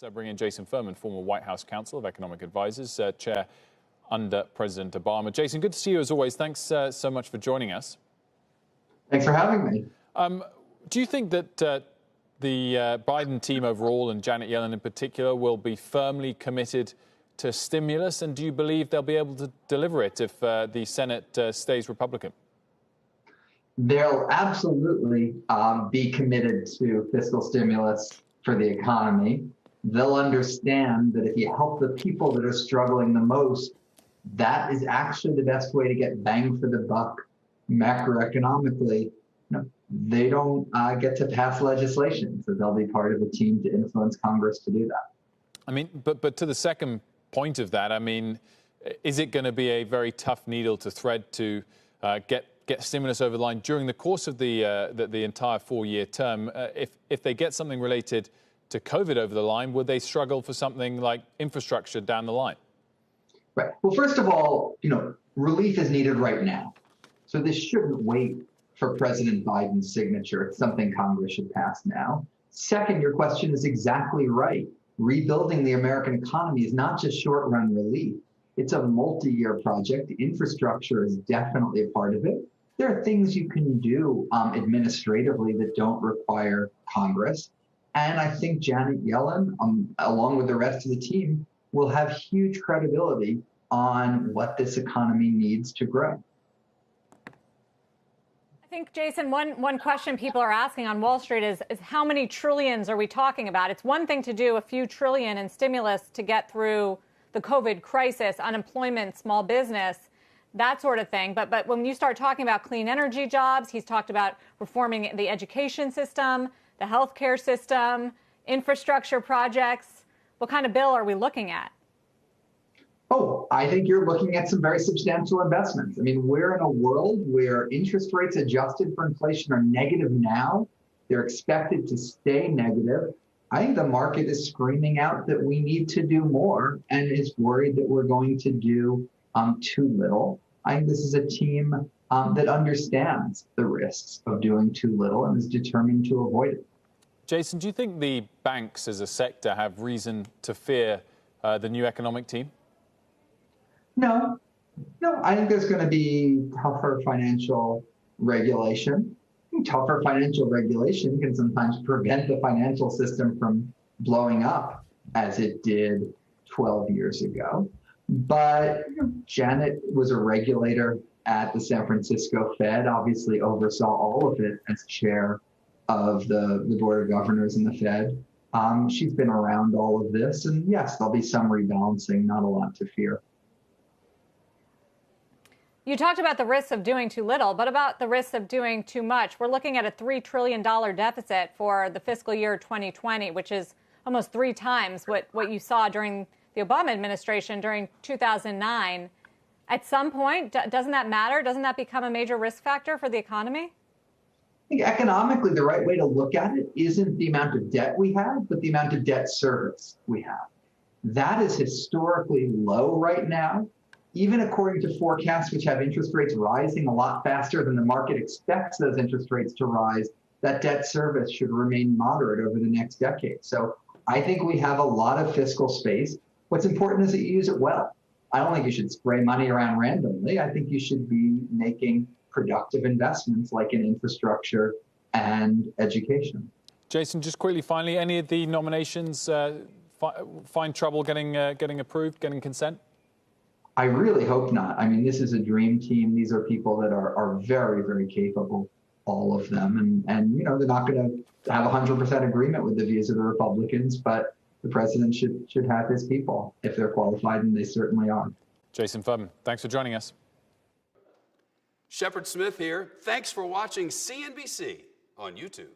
Bring in Jason Furman, former White House Counsel of Economic Advisors, chair under President Obama. Jason, good to see you as always. Thanks so much for joining us. Thanks for having me. Do you think that the Biden team overall and Janet Yellen in particular will be firmly committed to stimulus? And do you believe they'll be able to deliver it if the Senate stays Republican? They'll absolutely be committed to fiscal stimulus for the economy. They'll understand that if you help the people that are struggling the most, that is actually the best way to get bang for the buck macroeconomically. They don't get to pass legislation, so they'll be part of a team to influence Congress to do that. I mean, but to the second point of that, I mean, is it going to be a very tough needle to thread to get stimulus over the line during the course of the entire 4-year term? If they get something related to COVID over the line, would they struggle for something like infrastructure down the line? Right. Well, first of all, relief is needed right now. So this shouldn't wait for President Biden's signature. It's something Congress should pass now. Second, your question is exactly right. Rebuilding the American economy is not just short-run relief. It's a multi-year project. Infrastructure is definitely a part of it. There are things you can do administratively that don't require Congress. And I think Janet Yellen, along with the rest of the team, will have huge credibility on what this economy needs to grow. I think, Jason, one question people are asking on Wall Street is how many trillions are we talking about? It's one thing to do a few trillion in stimulus to get through the COVID crisis, unemployment, small business, that sort of thing. But when you start talking about clean energy jobs, he's talked about reforming the education system, the healthcare system, infrastructure projects. What kind of bill are we looking at? Oh, I think you're looking at some very substantial investments. I mean, we're in a world where interest rates adjusted for inflation are negative now. They're expected to stay negative. I think the market is screaming out that we need to do more and is worried that we're going to do too little. I think this is a team that understands the risks of doing too little and is determined to avoid it. Jason, do you think the banks as a sector have reason to fear the new economic team? No, I think there's going to be tougher financial regulation. Tougher financial regulation can sometimes prevent the financial system from blowing up as it did 12 years ago. But Janet was a regulator at the San Francisco Fed, obviously oversaw all of it as chair of the Board of Governors in the Fed. She's been around all of this. And yes, there'll be some rebalancing, not a lot to fear. You talked about the risks of doing too little, but about the risks of doing too much. We're looking at a $3 trillion deficit for the fiscal year 2020, which is almost 3 times what you saw during the Obama administration during 2009. At some point, doesn't that matter? Doesn't that become a major risk factor for the economy? I think economically, the right way to look at it isn't the amount of debt we have, but the amount of debt service we have. That is historically low right now. Even according to forecasts which have interest rates rising a lot faster than the market expects those interest rates to rise, that debt service should remain moderate over the next decade. So I think we have a lot of fiscal space. What's important is that you use it well. I don't think you should spray money around randomly. I think you should be making productive investments like in infrastructure and education. Jason, just quickly, finally, any of the nominations find trouble getting approved, getting consent? I really hope not. I mean, this is a dream team. These are people that are very, very capable, all of them. And they're not going to have 100% agreement with the views of the Republicans, but the president should have his people if they're qualified, and they certainly are. Jason Furman, thanks for joining us. Shepard Smith here. Thanks for watching CNBC on YouTube.